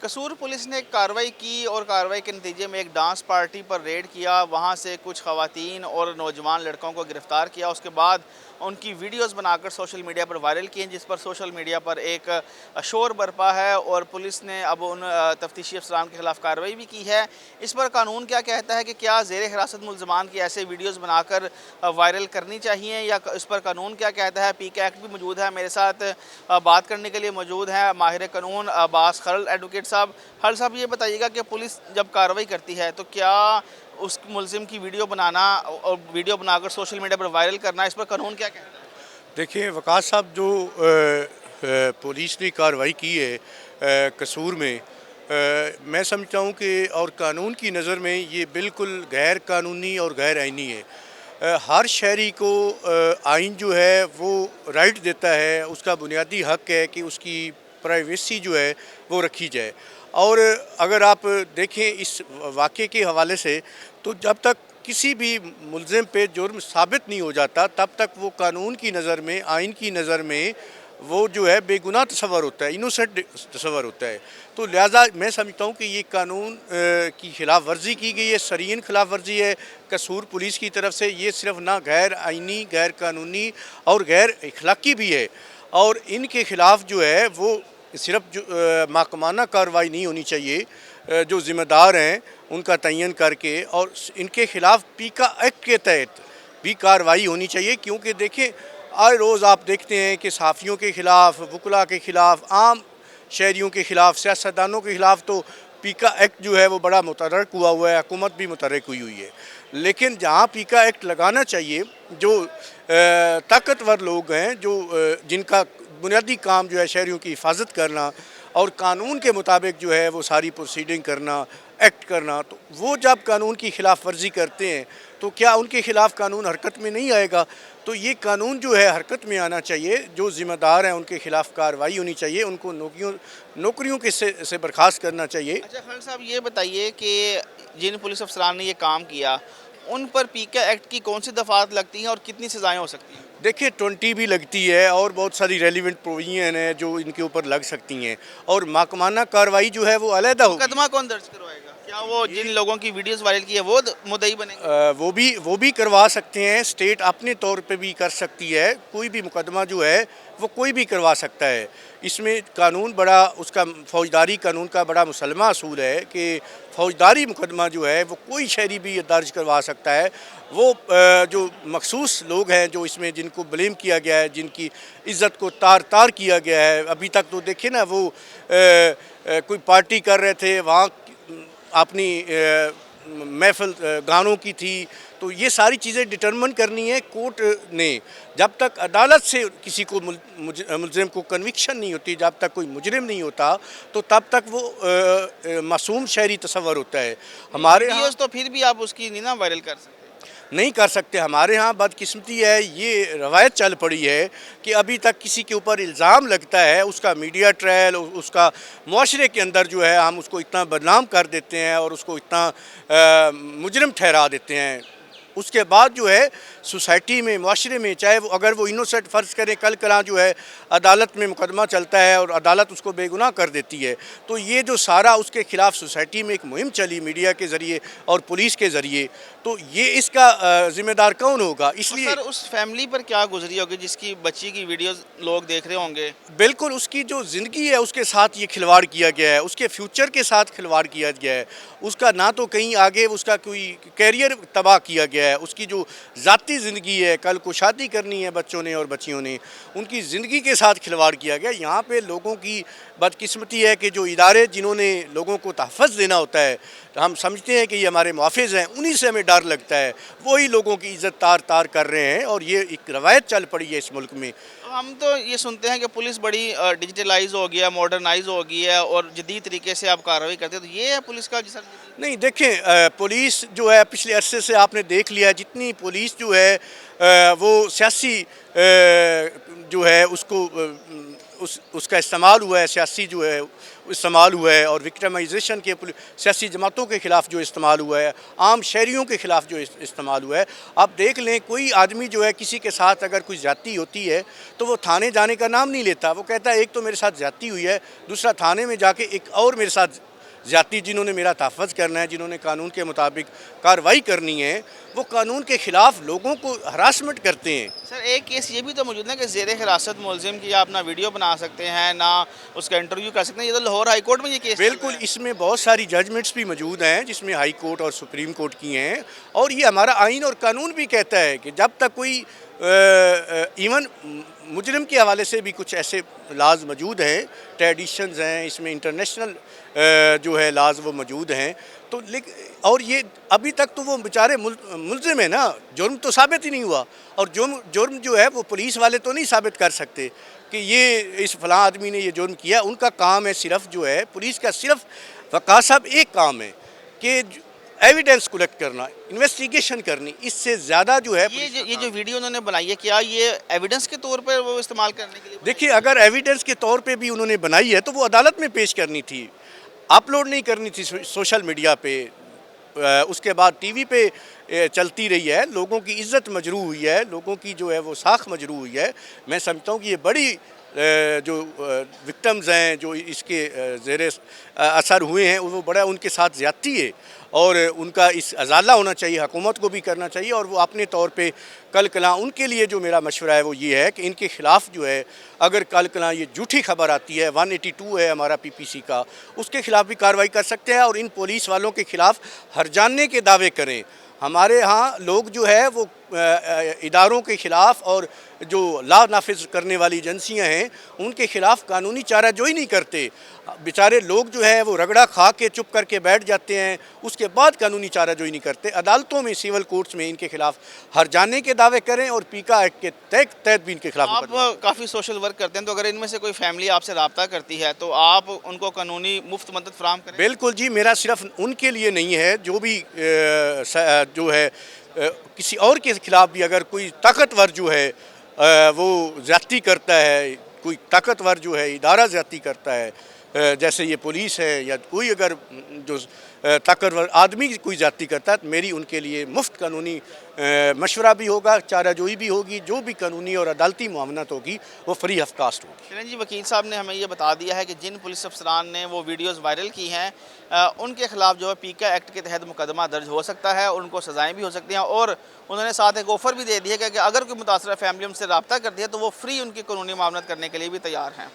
قصور police نے ایک کارروائی کی اور کارروائی کے نتیجے میں ایک ڈانس پارٹی پر ریڈ کیا، وہاں سے کچھ خواتین اور نوجوان لڑکوں کو گرفتار کیا۔ اس کے بعد ان کی ویڈیوز بنا کر سوشل میڈیا پر وائرل کی ہیں، جس پر سوشل میڈیا پر ایک شور برپا ہے اور پولیس نے اب ان تفتیشی افسران کے خلاف کارروائی بھی کی ہے۔ اس پر قانون کیا کہتا ہے کہ کیا زیر حراست ملزمان کی ایسے ویڈیوز بنا کر وائرل کرنی چاہیے، یا اس پر قانون کیا کہتا ہے؟ پی کے ایکٹ بھی موجود ہے۔ میرے ساتھ بات کرنے کے لیے موجود ہیں ماہر قانون عباس خلل ایڈوکیٹ صاحب۔ خلل صاحب، یہ بتائیے گا کہ پولیس جب کارروائی کرتی ہے تو کیا اس ملزم کی ویڈیو بنانا اور ویڈیو بنا کر سوشل میڈیا پر وائرل کرنا، اس پر قانون کیا کہتا ہے؟ دیکھیں وقاص صاحب، جو پولیس نے کارروائی کی ہے قصور میں، میں سمجھتا ہوں کہ اور قانون کی نظر میں یہ بالکل غیر قانونی اور غیر آئینی ہے۔ ہر شہری کو آئین جو ہے وہ رائٹ دیتا ہے، اس کا بنیادی حق ہے کہ اس کی پرائیویسی جو ہے وہ رکھی جائے۔ اور اگر آپ دیکھیں اس واقعے کے حوالے سے، تو جب تک کسی بھی ملزم پہ جرم ثابت نہیں ہو جاتا تب تک وہ قانون کی نظر میں، آئین کی نظر میں وہ جو ہے بے گناہ تصور ہوتا ہے، انوسنٹ تصور ہوتا ہے۔ تو لہٰذا میں سمجھتا ہوں کہ یہ قانون کی خلاف ورزی کی گئی ہے، سرین خلاف ورزی ہے قصور پولیس کی طرف سے۔ یہ صرف نہ غیر آئینی، غیر قانونی اور غیر اخلاقی بھی ہے، اور ان کے خلاف جو ہے وہ صرف محکمانہ کارروائی نہیں ہونی چاہیے، جو ذمہ دار ہیں ان کا تعین کر کے، اور ان کے خلاف پیکا ایکٹ کے تحت بھی کارروائی ہونی چاہیے۔ کیونکہ دیکھیں آئے روز آپ دیکھتے ہیں کہ صحافیوں کے خلاف، وکلاء کے خلاف، عام شہریوں کے خلاف، سیاستدانوں کے خلاف تو پیکا ایکٹ جو ہے وہ بڑا متحرک ہوا ہے، حکومت بھی متحرک ہوئی ہے۔ لیکن جہاں پیکا ایکٹ لگانا چاہیے، جو طاقتور لوگ ہیں، جن کا بنیادی کام جو ہے شہریوں کی حفاظت کرنا اور قانون کے مطابق جو ہے وہ ساری پروسیڈنگ کرنا، ایکٹ کرنا، تو وہ جب قانون کی خلاف ورزی کرتے ہیں تو کیا ان کے خلاف قانون حرکت میں نہیں آئے گا؟ تو یہ قانون جو ہے حرکت میں آنا چاہیے، جو ذمہ دار ہیں ان کے خلاف کارروائی ہونی چاہیے، ان کو نوکریوں سے برخاست کرنا چاہیے۔ اچھا خلل صاحب، یہ بتائیے کہ جن پولیس افسران نے یہ کام کیا ان پر پی کے ایکٹ کی کون سی دفعات لگتی ہیں اور کتنی سزائیں ہو سکتی ہیں؟ دیکھیں 20 بھی لگتی ہے اور بہت ساری ریلیونٹ پروویژن ہیں جو ان کے اوپر لگ سکتی ہیں، اور محکمانہ کارروائی جو ہے وہ علیحدہ ہوگی۔ مقدمہ کون درج کروائے گا؟ کیا وہ جن لوگوں کی ویڈیوز وائرل کی ہے وہ مدعی بنیں گے؟ وہ بھی کروا سکتے ہیں، اسٹیٹ اپنے طور پہ بھی کر سکتی ہے۔ کوئی بھی مقدمہ جو ہے وہ کوئی بھی کروا سکتا ہے۔ اس میں قانون بڑا، اس کا فوجداری قانون کا بڑا مسلمہ اصول ہے کہ فوجداری مقدمہ جو ہے وہ کوئی شہری بھی درج کروا سکتا ہے۔ وہ جو مخصوص لوگ ہیں جو اس میں جن کو بلیم کیا گیا ہے، جن کی عزت کو تار کیا گیا ہے، ابھی تک تو دیکھیں نا، وہ کوئی پارٹی کر رہے تھے، وہاں اپنی محفل گانوں کی تھی، تو یہ ساری چیزیں ڈٹرمن کرنی ہے کورٹ نے۔ جب تک عدالت سے کسی کو ملزم کو کنوکشن نہیں ہوتی، جب تک کوئی مجرم نہیں ہوتا، تو تب تک وہ معصوم شہری تصور ہوتا ہے۔ ہمارے ویڈیوز تو پھر بھی آپ اس کی نہیں نا وائرل کر سکتے؟ نہیں کر سکتے۔ ہمارے ہاں بدقسمتی ہے، یہ روایت چل پڑی ہے کہ ابھی تک کسی کے اوپر الزام لگتا ہے، اس کا میڈیا ٹرائل، اس کا معاشرے کے اندر جو ہے ہم اس کو اتنا بدنام کر دیتے ہیں اور اس کو اتنا مجرم ٹھہرا دیتے ہیں، اس کے بعد جو ہے سوسائٹی میں، معاشرے میں، چاہے وہ اگر وہ انوسنٹ فرض کریں، کل کلاں جو ہے عدالت میں مقدمہ چلتا ہے اور عدالت اس کو بے گناہ کر دیتی ہے، تو یہ جو سارا اس کے خلاف سوسائٹی میں ایک مہم چلی میڈیا کے ذریعے اور پولیس کے ذریعے، تو یہ اس کا ذمہ دار کون ہوگا؟ اس لیے سر اس فیملی پر کیا گزری ہوگی جس کی بچی کی ویڈیوز لوگ دیکھ رہے ہوں گے؟ بالکل اس کی جو زندگی ہے اس کے ساتھ یہ کھلواڑ کیا گیا ہے، اس کے فیوچر کے ساتھ کھلواڑ کیا گیا ہے، اس کا نہ تو کہیں آگے اس کا کوئی کیریئر تباہ کیا گیا ہے، اس کی جو ذاتی زندگی ہے، کل کو شادی کرنی ہے بچوں نے اور بچیوں نے، ان کی زندگی کے ساتھ کھلواڑ کیا گیا۔ یہاں پہ لوگوں کی بدقسمتی ہے کہ جو ادارے جنہوں نے لوگوں کو تحفظ دینا ہوتا ہے، ہم سمجھتے ہیں کہ یہ ہمارے محافظ ہیں، انہی سے ہمیں ڈر لگتا ہے، وہی لوگوں کی عزت تار کر رہے ہیں، اور یہ ایک روایت چل پڑی ہے اس ملک میں۔ ہم تو یہ سنتے ہیں کہ پولیس بڑی ڈیجیٹلائز ہو گیا، ماڈرنائز ہو گئی ہے اور جدید طریقے سے آپ کارروائی کرتے ہیں، تو یہ ہے پولیس کا جسر جدید؟ نہیں دیکھیں، پولیس جو ہے پچھلے عرصے سے آپ نے دیکھ لیا، جتنی پولیس جو ہے وہ سیاسی جو ہے اس کو اس کا استعمال ہوا ہے، سیاسی جو ہے استعمال ہوا ہے اور وکٹمائزیشن کے سیاسی جماعتوں کے خلاف جو استعمال ہوا ہے، عام شہریوں کے خلاف جو استعمال ہوا ہے، آپ دیکھ لیں کوئی آدمی جو ہے کسی کے ساتھ اگر کوئی زیادتی ہوتی ہے تو وہ تھانے جانے کا نام نہیں لیتا، وہ کہتا ہے ایک تو میرے ساتھ زیادتی ہوئی ہے، دوسرا تھانے میں جا کے ایک اور میرے ساتھ زیادتی جنہوں نے میرا تحفظ کرنا ہے، جنہوں نے قانون کے مطابق کارروائی کرنی ہے، وہ قانون کے خلاف لوگوں کو ہراسمنٹ کرتے ہیں۔ سر ایک کیس یہ بھی تو موجود ہے کہ زیر حراست ملزم کی آپ نہ ویڈیو بنا سکتے ہیں نہ اس کا انٹرویو کر سکتے ہیں، یہ تو لاہور ہائی کورٹ میں یہ کیس چل رہا ہے۔ بالکل، اس میں بہت ساری ججمنٹس بھی موجود ہیں جس میں ہائی کورٹ اور سپریم کورٹ کی ہیں، اور یہ ہمارا آئین اور قانون بھی کہتا ہے کہ جب تک کوئی ایون مجرم کے حوالے سے بھی کچھ ایسے لاز موجود ہیں، ٹریڈیشنز ہیں، اس میں انٹرنیشنل جو ہے لاز وہ موجود ہیں، تو اور یہ ابھی تک تو وہ بیچارے ملزم ہیں نا، جرم تو ثابت ہی نہیں ہوا، اور جرم جو ہے وہ پولیس والے تو نہیں ثابت کر سکتے کہ یہ اس فلاں آدمی نے یہ جرم کیا۔ ان کا کام ہے صرف جو ہے پولیس کا صرف وقاص صاحب ایک کام ہے کہ ایویڈنس کلیکٹ کرنا، انویسٹیگیشن کرنی، اس سے زیادہ جو ہے یہ جو ویڈیو انہوں نے بنائی ہے کیا یہ ایویڈنس کے طور پر وہ استعمال کرنے کے لیے؟ دیکھیے اگر ایویڈنس کے طور پہ بھی انہوں نے بنائی ہے تو وہ عدالت میں پیش کرنی تھی، اپلوڈ نہیں کرنی تھی سوشل میڈیا پہ، اس کے بعد ٹی وی پہ چلتی رہی ہے، لوگوں کی عزت مجروح ہوئی ہے، لوگوں کی جو ہے وہ ساکھ مجروح ہوئی ہے۔ میں سمجھتا ہوں کہ یہ بڑی جو وکٹمز ہیں جو اس کے زیر اثر ہوئے ہیں وہ بڑا ان کے ساتھ زیادتی ہے، اور ان کا اس ازالہ ہونا چاہیے، حکومت کو بھی کرنا چاہیے، اور وہ اپنے طور پہ کل کلاں ان کے لیے جو میرا مشورہ ہے وہ یہ ہے کہ ان کے خلاف جو ہے اگر کل کلاں یہ جھوٹی خبر آتی ہے، 182 ہے ہمارا پی پی سی کا، اس کے خلاف بھی کارروائی کر سکتے ہیں، اور ان پولیس والوں کے خلاف ہرجانے کے دعوے کریں۔ ہمارے ہاں لوگ جو ہے وہ اداروں کے خلاف اور جو لا نافذ کرنے والی ایجنسیاں ہیں ان کے خلاف قانونی چارہ جوئی نہیں کرتے، بیچارے لوگ جو ہے وہ رگڑا کھا کے چپ کر کے بیٹھ جاتے ہیں، اس کے بعد قانونی چارہ جوئی نہیں کرتے۔ عدالتوں میں سیول کورٹس میں ان کے خلاف ہرجانے کے دعوے کریں، اور پیکا ایکٹ کے تحت بھی ان کے خلاف آپ کافی سوشل ورک کرتے ہیں، تو اگر ان میں سے کوئی فیملی آپ سے رابطہ کرتی ہے تو آپ ان کو قانونی مفت مدد فراہم کریں؟ بالکل جی، میرا صرف ان کے لیے نہیں ہے، جو بھی جو ہے کسی اور کے خلاف بھی اگر کوئی طاقتور جو ہے وہ زیادتی کرتا ہے، کوئی طاقتور جو ہے ادارہ زیادتی کرتا ہے، جیسے یہ پولیس ہے یا کوئی اگر جو طاقتور آدمی کوئی زیادتی کرتا ہے، تو میری ان کے لیے مفت قانونی مشورہ بھی ہوگا، چارہ جوئی بھی ہوگی، جو بھی قانونی اور عدالتی معاونت ہوگی وہ فری آف کاسٹ ہوگی۔ چلیں جی، وکیل صاحب نے ہمیں یہ بتا دیا ہے کہ جن پولیس افسران نے وہ ویڈیوز وائرل کی ہیں ان کے خلاف جو ہے پیکا ایکٹ کے تحت مقدمہ درج ہو سکتا ہے، اور ان کو سزائیں بھی ہو سکتی ہیں، اور انہوں نے ساتھ ایک آفر بھی دے دی ہے کہ اگر کوئی متاثرہ فیملی ان سے رابطہ کرتی ہے تو وہ فری ان کی قانونی معاونت کرنے کے لیے بھی تیار ہیں۔